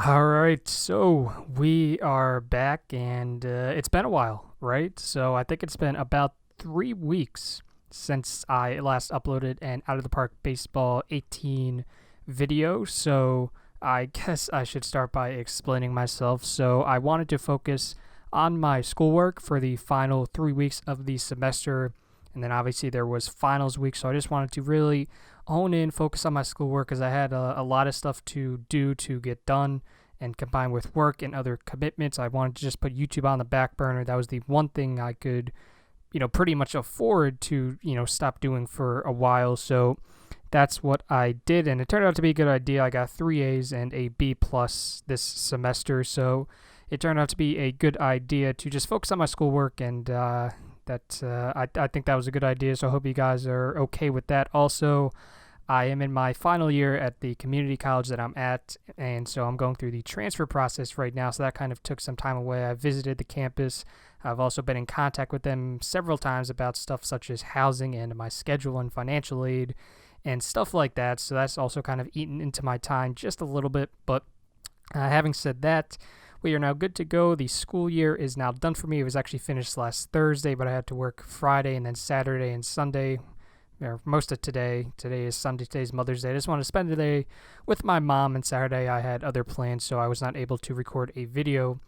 All right, so we are back, and it's been a while, right? So I think it's been about 3 weeks since I last uploaded an Out of the Park Baseball 18 video. So I guess I should start by explaining myself. So I wanted to focus on my schoolwork for the final 3 weeks of the semester, and then obviously there was finals week. So I just wanted to really hone in, focus on my schoolwork because I had a lot of stuff to do to get done. And combined with work and other commitments, I wanted to just put YouTube on the back burner. That was the one thing I could, pretty much afford to, stop doing for a while. So that's what I did, and it turned out to be a good idea. I got 3 A's and a B plus this semester, so it turned out to be a good idea to just focus on my schoolwork, and I think that was a good idea. So I hope you guys are okay with that. Also, I am in my final year at the community college that I'm at, and so I'm going through the transfer process right now, so that kind of took some time away. I visited the campus. I've also been in contact with them several times about stuff such as housing and my schedule and financial aid and stuff like that, so that's also kind of eaten into my time just a little bit. But having said that, we are now good to go. The school year is now done for me. It was actually finished last Thursday, but I had to work Friday and then Saturday and Sunday, or most of today. Today is Sunday. Today's Mother's Day. I just wanted to spend the day with my mom, and Saturday I had other plans, so I was not able to record a video.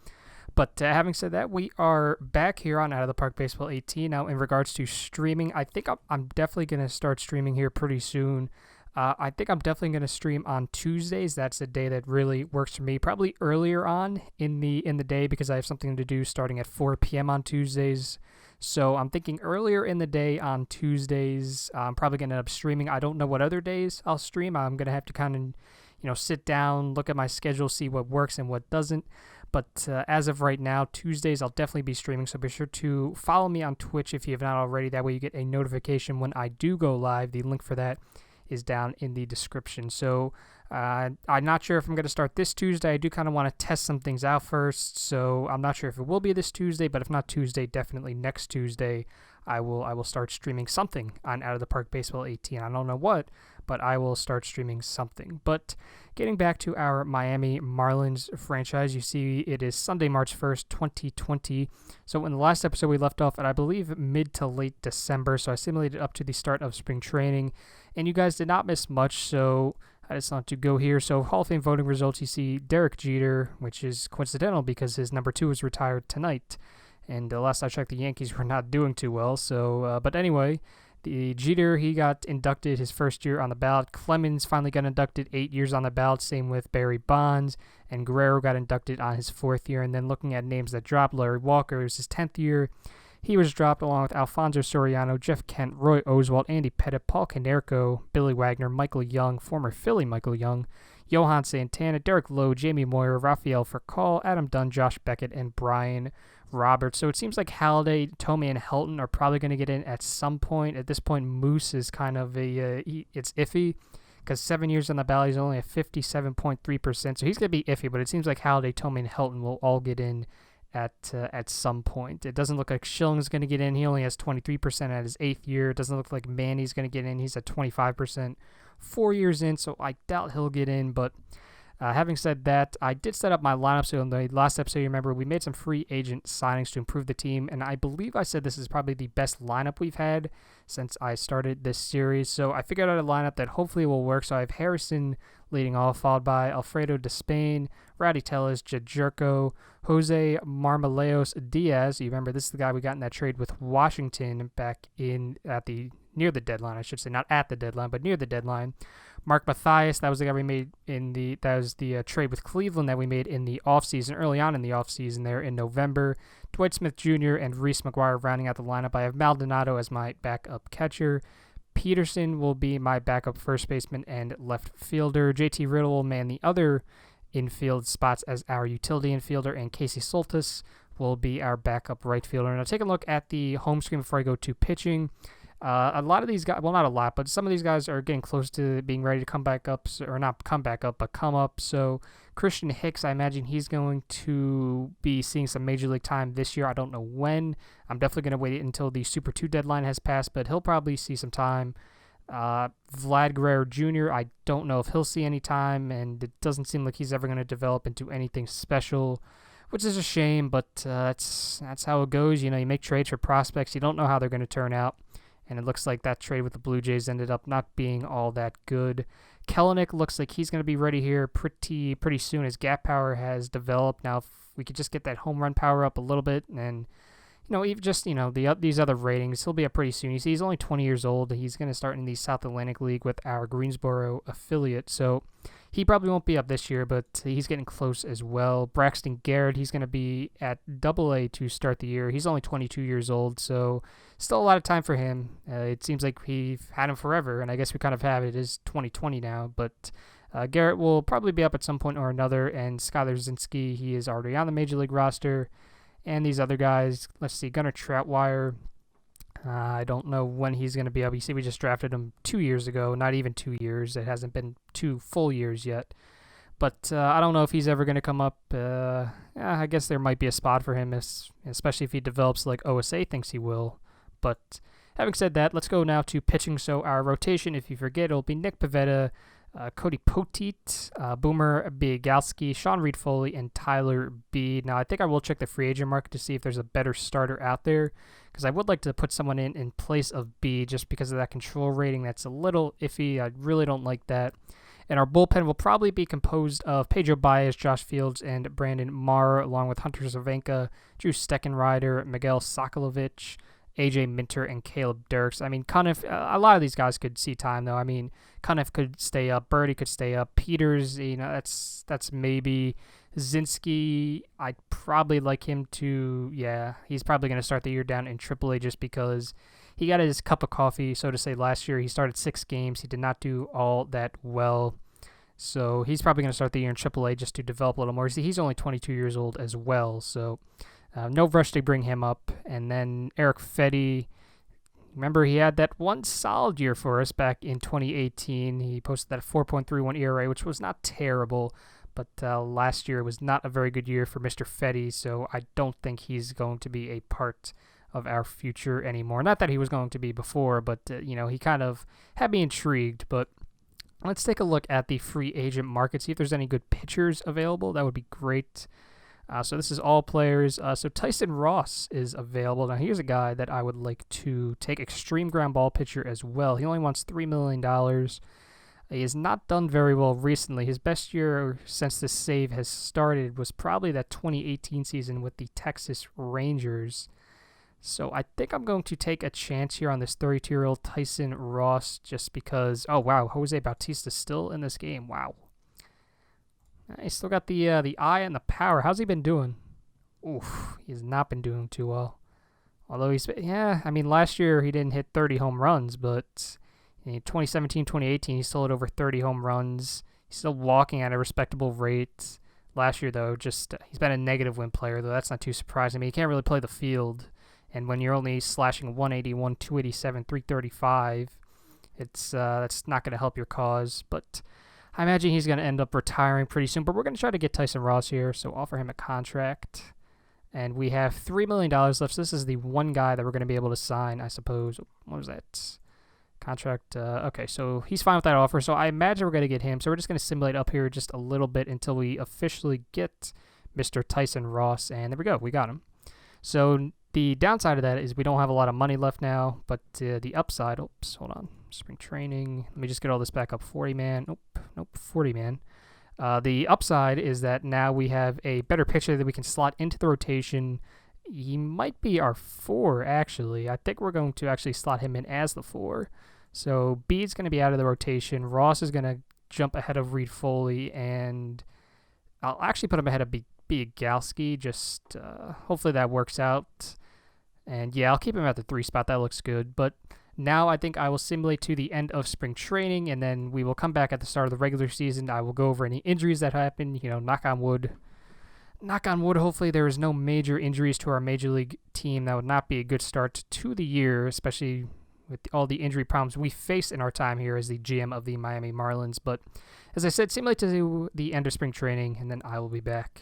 But having said that, we are back here on Out of the Park Baseball 18. Now, in regards to streaming, I think I'm definitely going to start streaming here pretty soon. I think I'm definitely going to stream on Tuesdays. That's the day that really works for me. Probably earlier on in the day because I have something to do starting at 4 p.m. on Tuesdays. So I'm thinking earlier in the day on Tuesdays. I'm probably going to end up streaming. I don't know what other days I'll stream. I'm going to have to kind of, sit down, look at my schedule, see what works and what doesn't. But as of right now, Tuesdays I'll definitely be streaming. So be sure to follow me on Twitch if you have not already. That way you get a notification when I do go live. The link for that is down in the description. So I'm not sure if I'm going to start this Tuesday. I do kind of want to test some things out first, so I'm not sure if it will be this Tuesday, but if not Tuesday, definitely next Tuesday I will start streaming something on Out of the Park Baseball 18. I don't know what, but I will start streaming something. But getting back to our Miami Marlins franchise, you see it is Sunday, March 1st, 2020. So in the last episode we left off at, I believe, mid to late December, so I simulated up to the start of spring training, and you guys did not miss much, so I just want to go here. So Hall of Fame voting results, you see Derek Jeter, which is coincidental because his number 2 was retired tonight. And last I checked, the Yankees were not doing too well. So, but anyway, the Jeter, he got inducted his first year on the ballot. Clemens finally got inducted 8 years on the ballot. Same with Barry Bonds. And Guerrero got inducted on his 4th year. And then looking at names that dropped, Larry Walker, it was his 10th year. He was dropped along with Alfonso Soriano, Jeff Kent, Roy Oswalt, Andy Pettit, Paul Konerko, Billy Wagner, Michael Young, former Philly Michael Young, Johan Santana, Derek Lowe, Jamie Moyer, Rafael Furcal, Adam Dunn, Josh Beckett, and Brian Roberts. So it seems like Halladay, Tomei, and Helton are probably going to get in at some point. At this point, Moose is kind of it's iffy because 7 years on the ballot, he's only at 57.3%. So he's going to be iffy, but it seems like Halladay, Tomei, and Helton will all get in at some point. It doesn't look like Schilling's going to get in. He only has 23% at his 8th year. It doesn't look like Manny's going to get in. He's at 25%, 4 years in, so I doubt he'll get in. But having said that, I did set up my lineup. So in the last episode, you remember, we made some free agent signings to improve the team, and I believe I said this is probably the best lineup we've had since I started this series. So I figured out a lineup that hopefully will work. So I have Harrison leading off, followed by Alfredo Despain, Rowdy Tellez, Jerko, Jose Marmolejos Diaz. You remember, this is the guy we got in that trade with Washington back in near the deadline, I should say, not at the deadline, but near the deadline. Mark Mathias, that was the guy we made that was the trade with Cleveland that we made in the offseason, early on in the offseason there in November. Dwight Smith Jr. and Reese McGuire rounding out the lineup. I have Maldonado as my backup catcher. Peterson will be my backup first baseman and left fielder. JT Riddle will man the other infield spots as our utility infielder, and Casey Soltis will be our backup right fielder. Now take a look at the home screen before I go to pitching. A lot of these guys, well, not a lot, but some of these guys are getting close to being ready to come back up, or not come back up, but come up. So Christian Hicks, I imagine he's going to be seeing some Major League time this year. I don't know when. I'm definitely going to wait until the Super 2 deadline has passed, but he'll probably see some time Vlad Guerrero Jr., I don't know if he'll see any time, and it doesn't seem like he's ever going to develop into anything special, which is a shame, but that's how it goes. You make trades for prospects. You don't know how they're going to turn out, and it looks like that trade with the Blue Jays ended up not being all that good. Kelenic looks like he's going to be ready here pretty soon. His gap power has developed. Now, if we could just get that home run power up a little bit, and even just these other ratings, he'll be up pretty soon. You see, he's only 20 years old. He's going to start in the South Atlantic League with our Greensboro affiliate, so he probably won't be up this year, but he's getting close as well. Braxton Garrett, he's going to be at AA to start the year. He's only 22 years old, so still a lot of time for him. It seems like we've had him forever, and I guess we kind of have. It is 2020 now, but Garrett will probably be up at some point or another, and Skylar Zinski, he is already on the Major League roster. And these other guys, let's see, Gunnar Troutwire, I don't know when he's going to be up. You see, we just drafted him 2 years ago, not even 2 years. It hasn't been 2 full years yet. But I don't know if he's ever going to come up. I guess there might be a spot for him, especially if he develops like OSA thinks he will. But having said that, let's go now to pitching. So our rotation, if you forget, it'll be Nick Pivetta, Cody Poteet, Boomer Biegalski, Sean Reed-Foley, and Tyler B. Now, I think I will check the free agent market to see if there's a better starter out there, because I would like to put someone in place of B just because of that control rating. That's a little iffy. I really don't like that. And our bullpen will probably be composed of Pedro Baez, Josh Fields, and Brandon Marr, along with Hunter Cervenka, Drew Steckenrider, Miguel Sokolovich, AJ Minter, and Caleb Dirks. I mean, Cunniff, a lot of these guys could see time, though. I mean, Cunniff could stay up. Birdie could stay up. Peters, that's maybe. Zinski, I'd probably like him to, he's probably going to start the year down in AAA just because he got his cup of coffee, so to say, last year. He started 6 games. He did not do all that well. So he's probably going to start the year in AAA just to develop a little more. See, he's only 22 years old as well, so no rush to bring him up. And then Eric Fetty, remember he had that one solid year for us back in 2018. He posted that 4.31 ERA, which was not terrible, but last year was not a very good year for Mr. Fetty, so I don't think he's going to be a part of our future anymore. Not that he was going to be before, but he kind of had me intrigued. But let's take a look at the free agent market, see if there's any good pitchers available. That would be great. So this is all players. So Tyson Ross is available. Now here's a guy that I would like to take, extreme ground ball pitcher as well. He only wants $3 million. He has not done very well recently. His best year since this save has started was probably that 2018 season with the Texas Rangers. So I think I'm going to take a chance here on this 32-year-old Tyson Ross just because, oh wow, Jose Bautista still in this game. Wow. He's still got the eye and the power. How's he been doing? Oof, he has not been doing too well. Although last year he didn't hit 30 home runs, but in 2017, 2018, he still had over 30 home runs. He's still walking at a respectable rate. Last year, though, he's been a negative win player, though that's not too surprising. I mean, he can't really play the field, and when you're only slashing 181, 287, 335, that's not going to help your cause, but I imagine he's going to end up retiring pretty soon, but we're going to try to get Tyson Ross here, so offer him a contract. And we have $3 million left, so this is the one guy that we're going to be able to sign, I suppose. What was that? Contract. Okay, so he's fine with that offer, so I imagine we're going to get him. So we're just going to simulate up here just a little bit until we officially get Mr. Tyson Ross, and there we go. We got him. So the downside of that is we don't have a lot of money left now, but the upside, oops, hold on. Spring training. Let me just get all this back up. 40-man. Nope, 40-man. The upside is that now we have a better pitcher that we can slot into the rotation. He might be our 4, actually. I think we're going to actually slot him in as the 4. So Bede's going to be out of the rotation. Ross is going to jump ahead of Reed Foley, and I'll actually put him ahead of Biegalski. Just hopefully that works out. And yeah, I'll keep him at the 3 spot. That looks good. But now I think I will simulate to the end of spring training, and then we will come back at the start of the regular season. I will go over any injuries that happen, knock on wood. Knock on wood, hopefully there is no major injuries to our major league team. That would not be a good start to the year, especially with all the injury problems we face in our time here as the GM of the Miami Marlins. But as I said, simulate to the end of spring training, and then I will be back.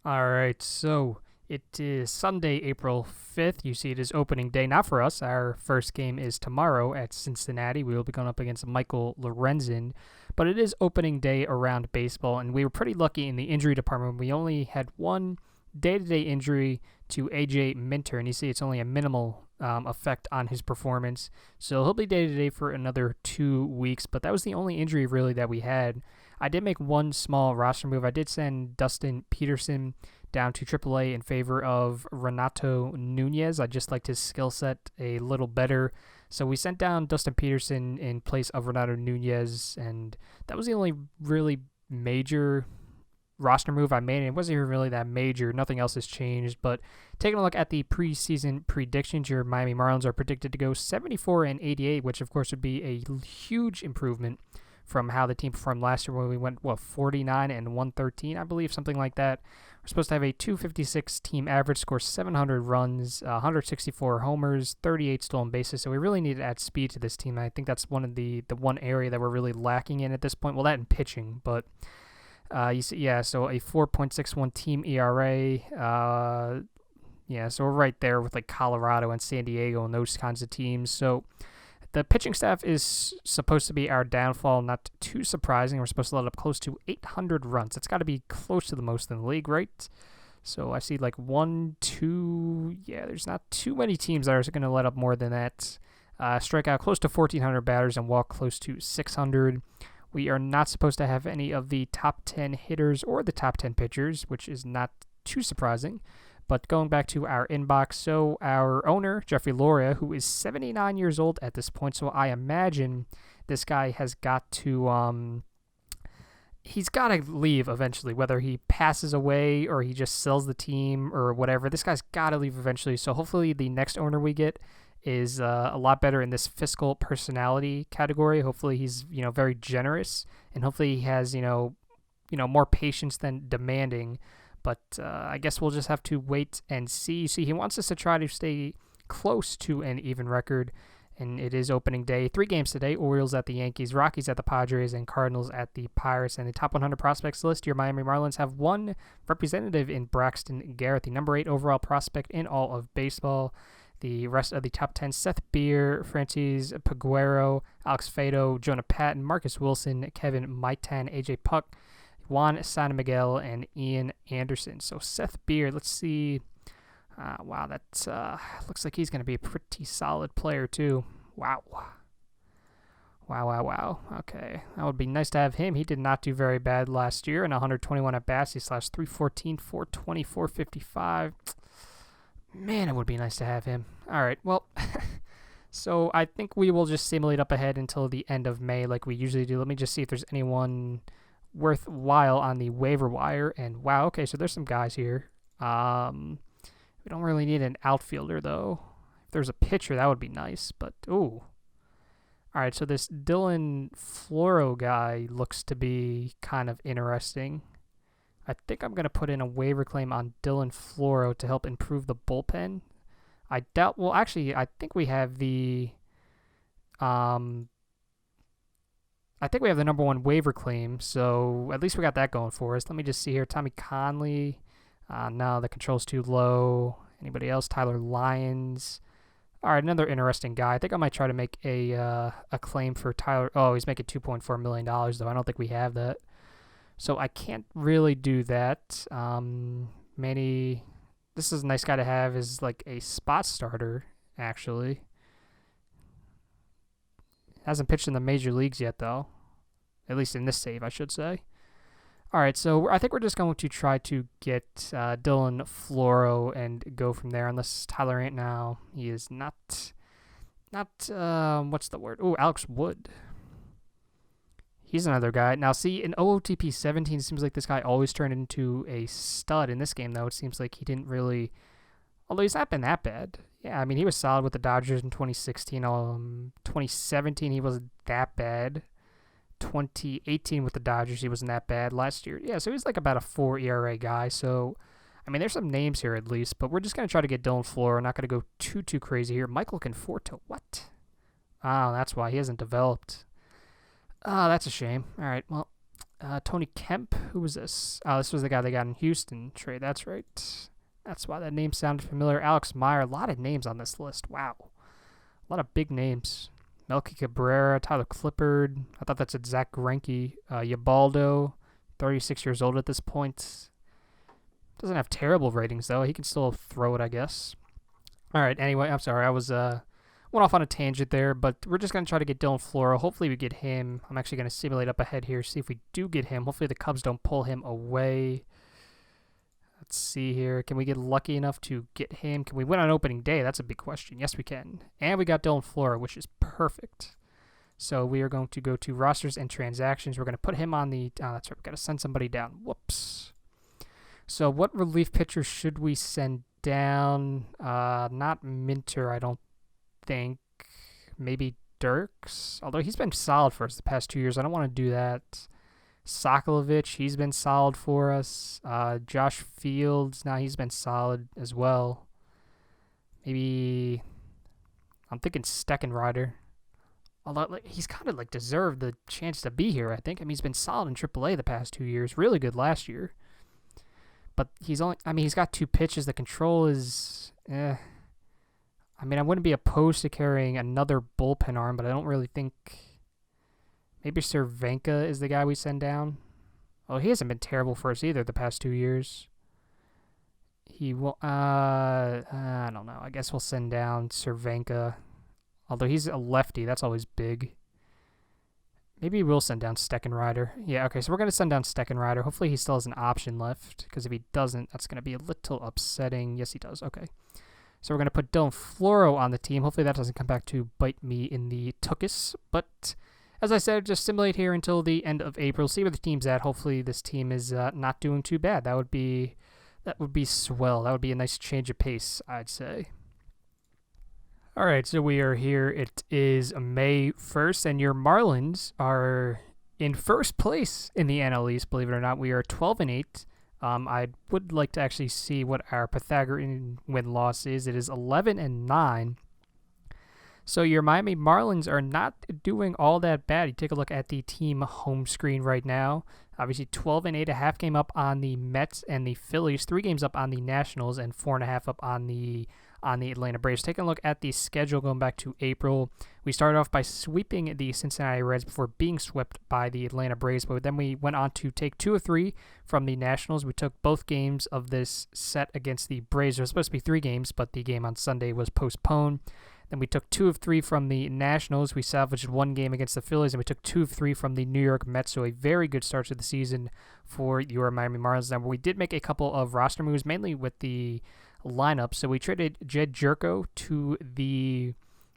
All right, so It is Sunday, April 5th. You see, it is opening day. Not for us. Our first game is tomorrow at Cincinnati. We will be going up against Michael Lorenzen. But it is opening day around baseball, and we were pretty lucky in the injury department. We only had one day-to-day injury to A.J. Minter, and you see it's only a minimal effect on his performance. So he'll be day-to-day for another 2 weeks, but that was the only injury really that we had. I did make one small roster move. I did send Dustin Peterson down to AAA in favor of Renato Nunez. I just liked his skill set a little better. So we sent down Dustin Peterson in place of Renato Nunez, and that was the only really major roster move I made. It wasn't even really that major. Nothing else has changed. But taking a look at the preseason predictions, your Miami Marlins are predicted to go 74-88, which of course would be a huge improvement from how the team performed last year when we went, 49-113, I believe, something like that. We're supposed to have a 256 team average, score 700 runs, 164 homers, 38 stolen bases. So we really need to add speed to this team. I think that's one of the one area that we're really lacking in at this point. Well, that and pitching, but you see, so a 4.61 team ERA. So we're right there with like Colorado and San Diego and those kinds of teams. So the pitching staff is supposed to be our downfall, not too surprising. We're supposed to let up close to 800 runs. It's got to be close to the most in the league, right? So I see like 1, 2, there's not too many teams that are going to let up more than that. Strike out close to 1,400 batters and walk close to 600. We are not supposed to have any of the top 10 hitters or the top 10 pitchers, which is not too surprising. But going back to our inbox, so our owner, Jeffrey Loria, who is 79 years old at this point, so I imagine this guy has got to, he's got to leave eventually, whether he passes away or he just sells the team or whatever. This guy's got to leave eventually, so hopefully the next owner we get is a lot better in this fiscal personality category. Hopefully he's, very generous, and hopefully he has, more patience than demanding. But I guess we'll just have to wait and see. See, he wants us to try to stay close to an even record, and it is opening day. 3 games today: Orioles at the Yankees, Rockies at the Padres, and Cardinals at the Pirates. And the top 100 prospects list, your Miami Marlins have one representative in Braxton Garrett, the number 8 overall prospect in all of baseball. The rest of the top 10, Seth Beer, Francis Peguero, Alex Fado, Jonah Patton, Marcus Wilson, Kevin Maitan, AJ Puck, Juan San Miguel, and Ian Anderson. So Seth Beer, let's see. Wow, that looks like he's going to be a pretty solid player too. Wow. Okay, that would be nice to have him. He did not do very bad last year in 121 at-bats. He slashed 314, 420, 455. Man, it would be nice to have him. All right, well, so I think we will just simulate up ahead until the end of May like we usually do. Let me just see if there's anyone worthwhile on the waiver wire. And wow, okay, so there's some guys here. We don't really need an outfielder though. If there's a pitcher, that would be nice, but ooh. All right, so this Dylan Floro guy looks to be kind of interesting. I think I'm going to put in a waiver claim on Dylan Floro to help improve the bullpen. I think we have the number 1 waiver claim, so at least we got that going for us. Let me just see here. Tommy Conley. No, the control's too low. Anybody else? Tyler Lyons. All right, another interesting guy. I think I might try to make a claim for Tyler. Oh, he's making $2.4 million, though. I don't think we have that. So I can't really do that. Manny, this is a nice guy to have as like a spot starter, actually. Hasn't pitched in the major leagues yet, though. At least in this save, I should say. All right, so I think we're just going to try to get Dylan Floro and go from there, unless Tyler ain't now. He is not what's the word? Oh, Alex Wood. He's another guy. Now, see, in OOTP 17, it seems like this guy always turned into a stud. In this game, though, it seems like he didn't really... Although he's not been that bad. Yeah, I mean, he was solid with the Dodgers in 2016. 2017, he wasn't that bad. 2018 with the Dodgers, he wasn't that bad. Last year, yeah, so he's like about a 4 ERA guy. So, I mean, there's some names here at least, but we're just going to try to get Dylan Floro. Not going to go too crazy here. Michael Conforto, what? Oh, that's why he hasn't developed. Oh, that's a shame. All right, well, Tony Kemp, who was this? Oh, this was the guy they got in Houston trade. That's right. That's why that name sounded familiar. Alex Meyer, a lot of names on this list. Wow. A lot of big names. Melky Cabrera, Tyler Clippard. I thought that's Zach Greinke. Ubaldo, 36 years old at this point. Doesn't have terrible ratings, though. He can still throw it, I guess. All right, anyway, I'm sorry. I went off on a tangent there, but we're just going to try to get Dylan Floro. Hopefully we get him. I'm actually going to simulate up ahead here, see if we do get him. Hopefully the Cubs don't pull him away. Let's see here. Can we get lucky enough to get him? Can we win on opening day? That's a big question. Yes, we can. And we got Dylan Floro, which is perfect. So we are going to go to rosters and transactions. We're going to put him on the... Oh, that's right. We've got to send somebody down. Whoops. So what relief pitcher should we send down? Not Minter, I don't think. Maybe Dirks. Although he's been solid for us the past 2 years. I don't want to do that. Sokolovich, he's been solid for us. Josh Fields, now he's been solid as well. Maybe I'm thinking Steckenrider. Although he's kind of deserved the chance to be here, I think. I mean, he's been solid in AAA the past 2 years. Really good last year. But he's got 2 pitches. The control is, I mean, I wouldn't be opposed to carrying another bullpen arm, but I don't really think. Maybe Cervenka is the guy we send down. Oh, he hasn't been terrible for us either the past 2 years. He will. I don't know. I guess we'll send down Cervenka. Although he's a lefty, that's always big. Maybe we'll send down Steckenrider. Yeah, okay, so we're going to send down Steckenrider. Hopefully he still has an option left, because if he doesn't, that's going to be a little upsetting. Yes, he does. Okay. So we're going to put Dylan Floro on the team. Hopefully that doesn't come back to bite me in the tuchus. But as I said, just simulate here until the end of April. See where the team's at. Hopefully this team is not doing too bad. That would be swell. That would be a nice change of pace, I'd say. All right, so we are here. It is May 1st, and your Marlins are in first place in the NL East, believe it or not. We are 12-8. I would like to actually see what our Pythagorean win-loss is. It is 11-9. So your Miami Marlins are not doing all that bad. You take a look at the team home screen right now. Obviously, 12-8, a half game up on the Mets and the Phillies, 3 games up on the Nationals, and 4.5 up on the Atlanta Braves. Taking a look at the schedule going back to April, we started off by sweeping the Cincinnati Reds before being swept by the Atlanta Braves, but then we went on to take 2 of 3 from the Nationals. We took both games of this set against the Braves. There was supposed to be 3 games, but the game on Sunday was postponed. Then we took 2 of 3 from the Nationals. We salvaged 1 game against the Phillies, and we took 2 of 3 from the New York Mets. So a very good start to the season for your Miami Marlins. Now, we did make a couple of roster moves, mainly with the lineup. So we traded Jed Jerko to the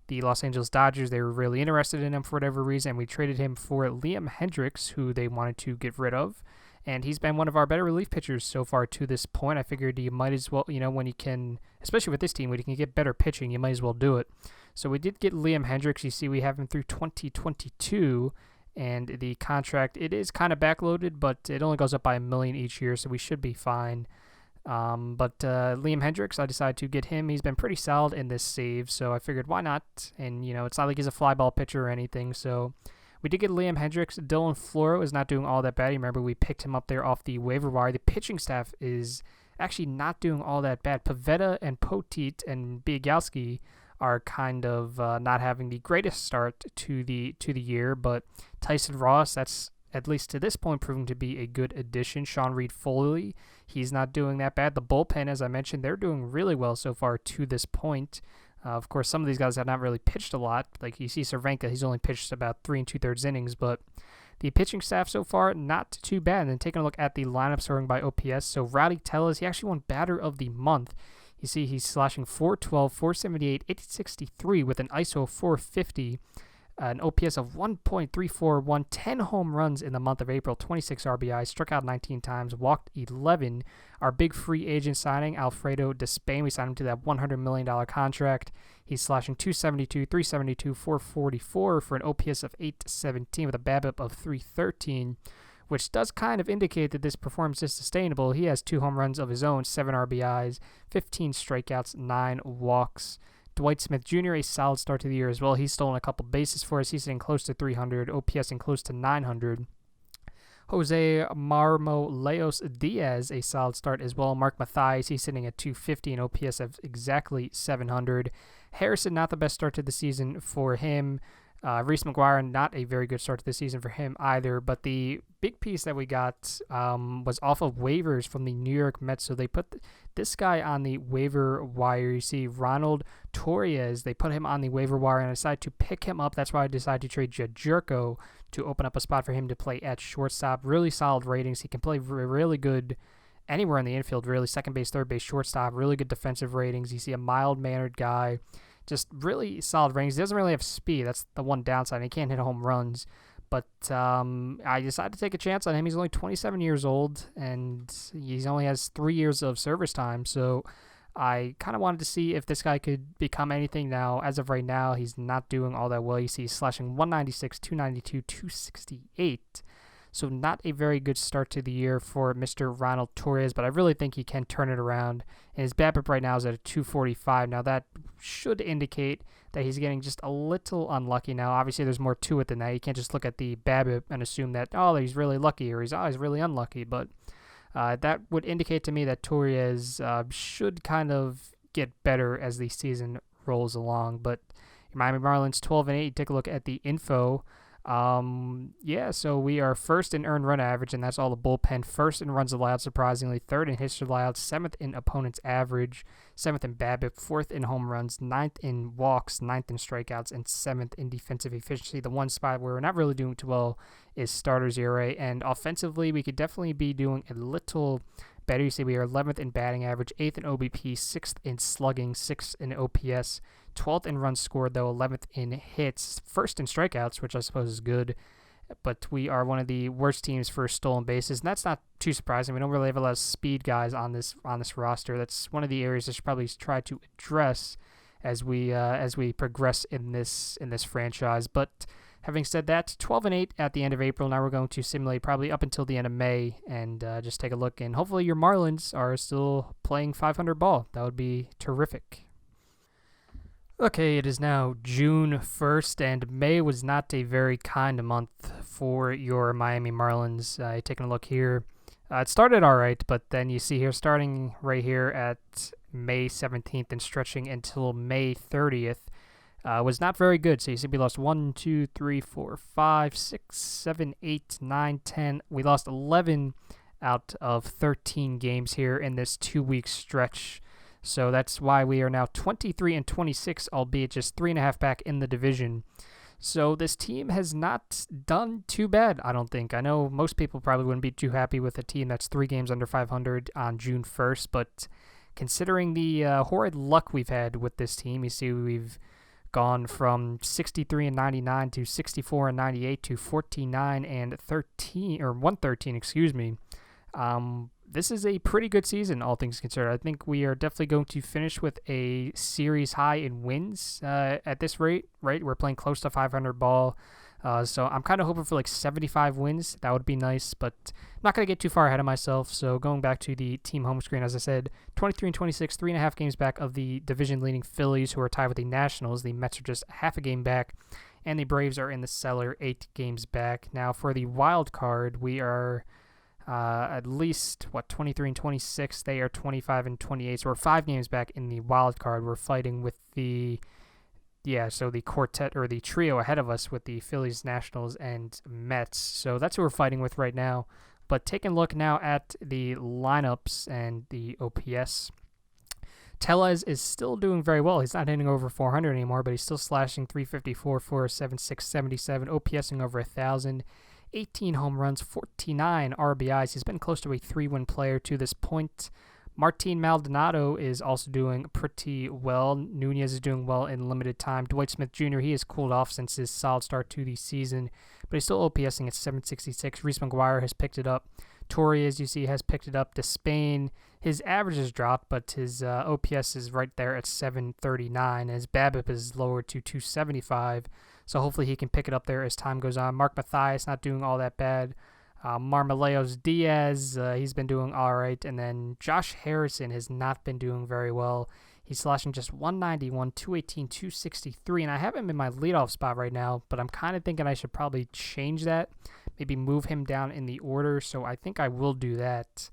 Los Angeles Dodgers. They were really interested in him for whatever reason. We traded him for Liam Hendriks, who they wanted to get rid of. And he's been one of our better relief pitchers so far to this point. I figured you might as well, when you can, especially with this team, when you can get better pitching, you might as well do it. So we did get Liam Hendriks. You see we have him through 2022. And the contract, it is kind of backloaded, but it only goes up by $1 million each year, so we should be fine. But Liam Hendriks, I decided to get him. He's been pretty solid in this save, so I figured why not? And, it's not like he's a fly ball pitcher or anything, so we did get Liam Hendriks. Dylan Floro is not doing all that bad. You remember we picked him up there off the waiver wire. The pitching staff is actually not doing all that bad. Pivetta and Poteet and Biagalski are kind of not having the greatest start to the year, but Tyson Ross, that's at least to this point proving to be a good addition. Sean Reed Foley, he's not doing that bad. The bullpen, as I mentioned, they're doing really well so far to this point. Of course, some of these guys have not really pitched a lot. Like you see Cervenka, he's only pitched about 3 2/3 innings, but the pitching staff so far, not too bad. And then taking a look at the lineup sorting by OPS. So Rowdy Tellez, he actually won Batter of the Month. You see he's slashing .412, .478, .863 with an ISO of .450. An OPS of 1.341, 10 home runs in the month of April, 26 RBIs, struck out 19 times, walked 11. Our big free agent signing, Alfredo Despain, we signed him to that $100 million contract. He's slashing .272, .372, .444 for an OPS of 817 with a BABIP of .313, which does kind of indicate that this performance is sustainable. He has 2 home runs of his own, 7 RBIs, 15 strikeouts, 9 walks. Dwight Smith Jr., a solid start to the year as well. He's stolen a couple bases for us. He's sitting close to 300, OPS and close to 900. Jose Marmoleos Diaz, a solid start as well. Mark Mathias, he's sitting at 250 and OPS of exactly 700. Harrison, not the best start to the season for him. Reese McGuire, not a very good start to the season for him either. But the big piece that we got was off of waivers from the New York Mets. So they put this guy on the waiver wire. You see Ronald Torres. They put him on the waiver wire and I decided to pick him up. That's why I decided to trade Jerko to open up a spot for him to play at shortstop. Really solid ratings. He can play really good anywhere in the infield, really. Second base, third base, shortstop. Really good defensive ratings. You see a mild-mannered guy. Just really solid ratings. He doesn't really have speed. That's the one downside. He can't hit home runs. But I decided to take a chance on him. He's only 27 years old, and he only has 3 years of service time. So I kind of wanted to see if this guy could become anything now. As of right now, he's not doing all that well. You see he's slashing 196, 292, 268. So not a very good start to the year for Mr. Ronald Torres, but I really think he can turn it around. And his BABIP right now is at a 245. Now that should indicate that he's getting just a little unlucky now. Obviously, there's more to it than that. You can't just look at the BABIP and assume that, oh, he's really lucky or he's really unlucky. But that would indicate to me that Torres should kind of get better as the season rolls along. But Miami Marlins 12-8. You take a look at the info. So we are first in earned run average, and that's all the bullpen. First in runs allowed, surprisingly. Third in hits allowed. Seventh in opponent's average. Seventh in BABIP. Fourth in home runs. Ninth in walks. Ninth in strikeouts. And seventh in defensive efficiency. The one spot where we're not really doing too well is starters ERA. And offensively, we could definitely be doing a little better. You see we are 11th in batting average. 8th in OBP. 6th in slugging. 6th in OPS. 12th in runs scored, though, 11th in hits, first in strikeouts, which I suppose is good, but we are one of the worst teams for stolen bases, and that's not too surprising. We don't really have a lot of speed guys on this roster. That's one of the areas I should probably try to address as we progress in this franchise. But having said that, 12-8 at the end of April. Now we're going to simulate probably up until the end of May and just take a look, and hopefully your Marlins are still playing 500 ball. That would be terrific. Okay, it is now June 1st, and May was not a very kind month for your Miami Marlins. Taking a look here, it started all right, but then you see here, starting right here at May 17th and stretching until May 30th, was not very good. So you see we lost 1, 2, 3, 4, 5, 6, 7, 8, 9, 10. We lost 11 out of 13 games here in this 2-week stretch. So that's why we are now 23-26, albeit just 3.5 back in the division. So this team has not done too bad, I don't think. I know most people probably wouldn't be too happy with a team that's 3 games under 500 on June 1st, but considering the horrid luck we've had with this team, you see we've gone from 63-99 to 64-98 to 49-13 or 113, excuse me. This is a pretty good season, all things considered. I think we are definitely going to finish with a series high in wins at this rate, right? We're playing close to 500 ball. So I'm kind of hoping for like 75 wins. That would be nice, but I'm not going to get too far ahead of myself. So going back to the team home screen, as I said, 23-26, 3.5 games back of the division-leading Phillies, who are tied with the Nationals. The Mets are just half a game back, and the Braves are in the cellar, 8 games back. Now for the wild card, we are at least 23-26. They are 25-28. So we're 5 games back in the wild card. We're fighting with the quartet or the trio ahead of us with the Phillies, Nationals, and Mets. So that's who we're fighting with right now. But taking a look now at the lineups and the OPS, Tellez is still doing very well. He's not hitting over 400 anymore, but he's still slashing 354, 407, 677, OPSing over 1,000. 18 home runs, 49 RBIs. He's been close to a 3-win player to this point. Martin Maldonado is also doing pretty well. Nunez is doing well in limited time. Dwight Smith Jr., he has cooled off since his solid start to the season, but he's still OPSing at 766. Reese McGuire has picked it up. Torrey, as you see, has picked it up. Despain, his average has dropped, but his OPS is right there at 739. His BABIP is lowered to 275. So hopefully he can pick it up there as time goes on. Mark Mathias not doing all that bad. Marmoleos Diaz, he's been doing all right. And then Josh Harrison has not been doing very well. He's slashing just 191, 218, 263. And I have him in my leadoff spot right now, but I'm kind of thinking I should probably change that. maybe move him down in the order. So I think I will do that.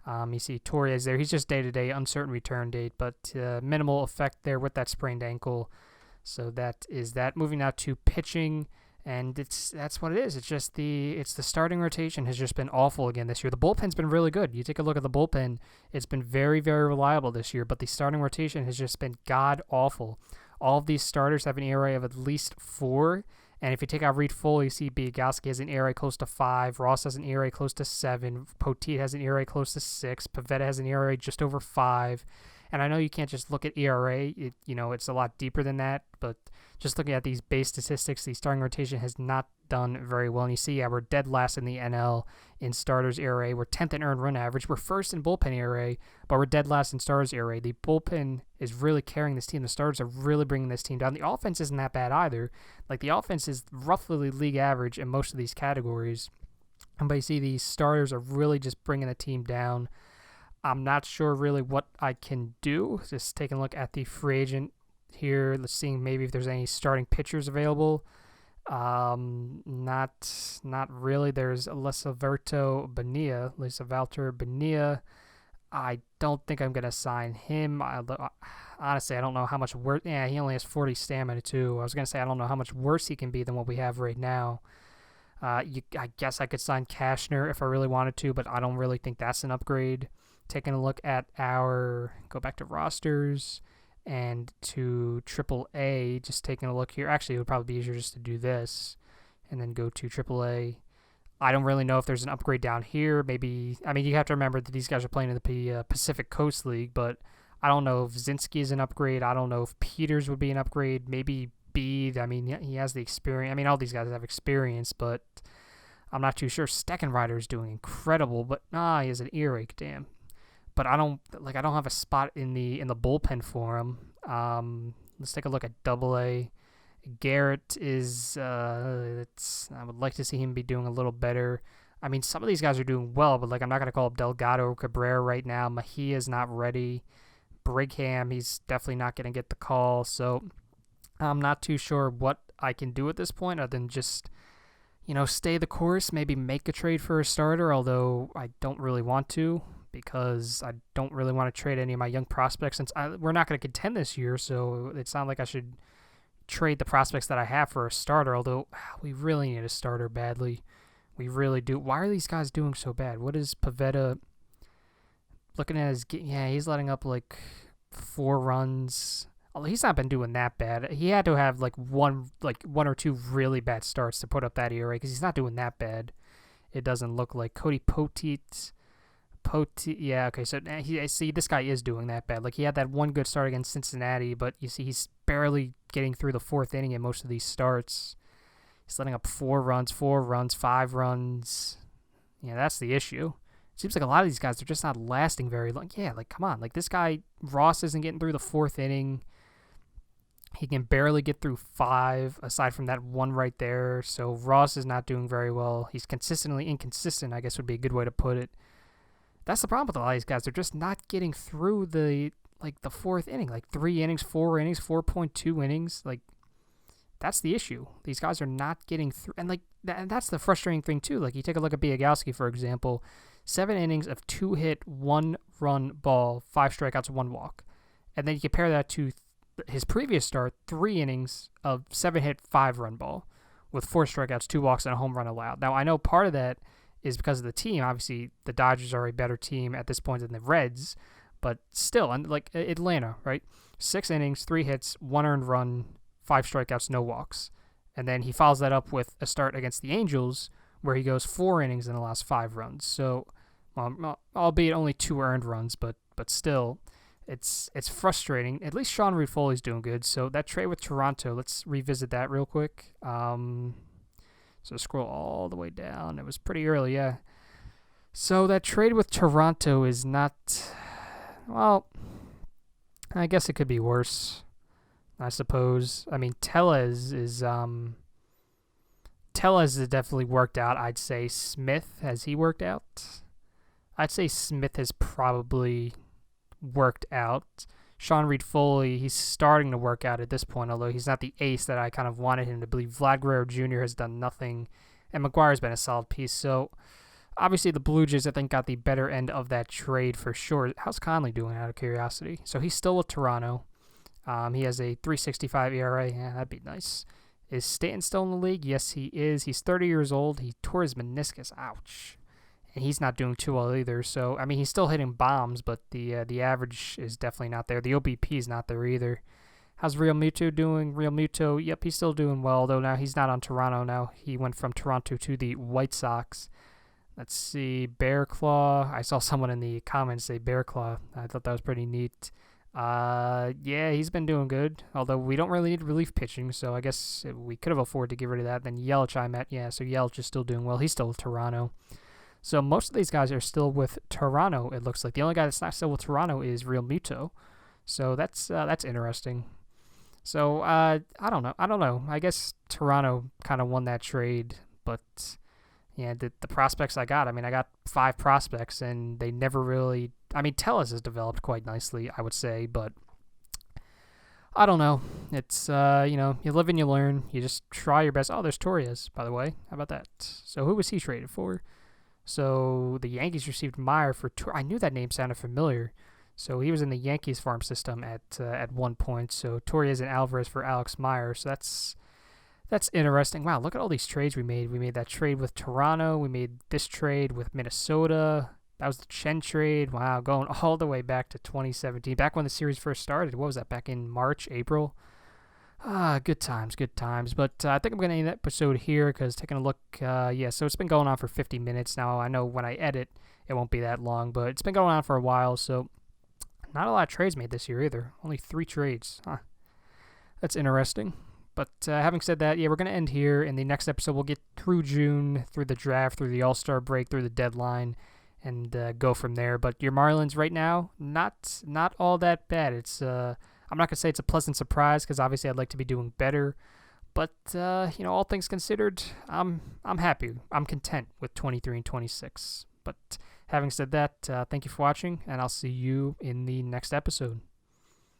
You see Torres there. He's just day-to-day, uncertain return date, but minimal effect there with that sprained ankle. So that is that. Moving now to pitching, and that's what it is. It's just the starting rotation has just been awful again this year. The bullpen's been really good. You take a look at the bullpen; it's been very, very reliable this year. But the starting rotation has just been god awful. All of these starters have an ERA of at least 4. And if you take out Reed Foley, you see Biegowski has an ERA close to 5. Ross has an ERA close to 7. Poteet has an ERA close to 6. Pivetta has an ERA just over 5. And I know you can't just look at ERA. It's a lot deeper than that. But just looking at these base statistics, the starting rotation has not done very well. And you see, we're dead last in the NL in starters ERA. We're 10th in earned run average. We're first in bullpen ERA, but we're dead last in starters ERA. The bullpen is really carrying this team. The starters are really bringing this team down. The offense isn't that bad either. Like, the offense is roughly league average in most of these categories. But you see, these starters are really just bringing the team down. I'm not sure really what I can do. Just taking a look at the free agent here. Let's see maybe if there's any starting pitchers available. Not really. There's Valter Bonilla. I don't think I'm gonna sign him. Honestly, I don't know how much worse. Yeah, he only has 40 stamina too. I was gonna say I don't know how much worse he can be than what we have right now. I guess I could sign Cashner if I really wanted to, but I don't really think that's an upgrade. Taking a look at go back to rosters and to AAA, just taking a look here. Actually, it would probably be easier just to do this and then go to AAA. I don't really know if there's an upgrade down here. Maybe, you have to remember that these guys are playing in the Pacific Coast League, but I don't know if Zinski is an upgrade. I don't know if Peters would be an upgrade. Maybe Bede. He has the experience. All these guys have experience, but I'm not too sure. Steckenrider is doing incredible, but he has an earache, damn. But I don't have a spot in the bullpen for him. Let's take a look at AA. Garrett is I would like to see him be doing a little better. Some of these guys are doing well, but I'm not gonna call up Delgado or Cabrera right now. Mejia's not ready. Brigham, he's definitely not gonna get the call. So I'm not too sure what I can do at this point other than just stay the course, maybe make a trade for a starter, although I don't really want to, because I don't really want to trade any of my young prospects since we're not going to contend this year, so it's not like I should trade the prospects that I have for a starter, although we really need a starter badly. We really do. Why are these guys doing so bad? What is Pivetta looking at he's letting up 4 runs. Although he's not been doing that bad. He had to have one or two really bad starts to put up that ERA because he's not doing that bad. It doesn't look like Cody Poteet. Yeah, okay, so see, this guy is doing that bad. He had that one good start against Cincinnati, but you see he's barely getting through the 4th inning in most of these starts. He's letting up 4 runs, 5 runs. Yeah, that's the issue. It seems like a lot of these guys are just not lasting very long. Yeah, come on. This guy, Ross, isn't getting through the 4th inning. He can barely get through 5, aside from that one right there. So Ross is not doing very well. He's consistently inconsistent, I guess would be a good way to put it. That's the problem with a lot of these guys. They're just not getting through the 4th inning. 3 innings, 4 innings, 4.2 innings. That's the issue. These guys are not getting through. And that's the frustrating thing too. You take a look at Biegowski, for example. 7 innings of 2 hit, 1 run ball, 5 strikeouts, 1 walk. And then you compare that to his previous start, 3 innings of 7 hit, 5 run ball with 4 strikeouts, 2 walks, and a home run allowed. Now, I know part of that is because of the team. Obviously, the Dodgers are a better team at this point than the Reds, but still, Atlanta, right? 6 innings, 3 hits, 1 earned run, 5 strikeouts, no walks. And then he follows that up with a start against the Angels where he goes 4 innings and allows 5 runs. So, albeit only 2 earned runs, but still, it's frustrating. At least Sean Reed Foley's doing good. So that trade with Toronto, let's revisit that real quick. So scroll all the way down. It was pretty early, yeah. So that trade with Toronto is not, well, I guess it could be worse, I suppose. Tellez has definitely worked out. I'd say Smith, has he worked out? I'd say Smith has probably worked out. Sean Reed Foley, he's starting to work out at this point, although he's not the ace that I kind of wanted him to be. Vlad Guerrero Jr. has done nothing and McGuire's been a solid piece. So obviously the Blue Jays, I think, got the better end of that trade for sure. How's Conley doing, out of curiosity? So he's still with Toronto. He has a 3.65 ERA. Yeah, that'd be nice. Is Stanton still in the league? Yes, he is. He's 30 years old. He tore his meniscus. Ouch. And he's not doing too well either. So, I mean, he's still hitting bombs, but the average is definitely not there. The OBP is not there either. How's Real Muto doing? Real Muto, yep, he's still doing well, though now he's not on Toronto now. He went from Toronto to the White Sox. Let's see, Bear Claw. I saw someone in the comments say Bear Claw. I thought that was pretty neat. Yeah, he's been doing good, although we don't really need relief pitching, so I guess we could have afforded to get rid of that. Then Yelich, I met, yeah, so Yelich is still doing well. He's still with Toronto. So most of these guys are still with Toronto, it looks like. The only guy that's not still with Toronto is Real Muto. So that's interesting. So, I don't know. I guess Toronto kind of won that trade, but yeah, the prospects I got, I mean, I got 5 prospects, and they never really, I mean, Tellez has developed quite nicely, I would say, but I don't know. It's, you live and you learn. You just try your best. Oh, there's Torres, by the way. How about that? So who was he traded for? So the Yankees received Meyer for, I knew that name sounded familiar. So he was in the Yankees farm system at one point. So Torres and Alvarez for Alex Meyer. So that's interesting. Wow, look at all these trades we made. We made that trade with Toronto. We made this trade with Minnesota. That was the Chen trade. Wow, going all the way back to 2017, back when the series first started. What was that, back in March, April? Good times. But I think I'm going to end the episode here because taking a look, so it's been going on for 50 minutes now. I know when I edit, it won't be that long, but it's been going on for a while, so not a lot of trades made this year either. Only 3 trades. That's interesting. But having said that, yeah, we're going to end here. In the next episode, we'll get through June, through the draft, through the All-Star break, through the deadline, and go from there. But your Marlins right now, not all that bad. It's I'm not going to say it's a pleasant surprise because obviously I'd like to be doing better. But, all things considered, I'm happy. I'm content with 23 and 26. But having said that, thank you for watching, and I'll see you in the next episode.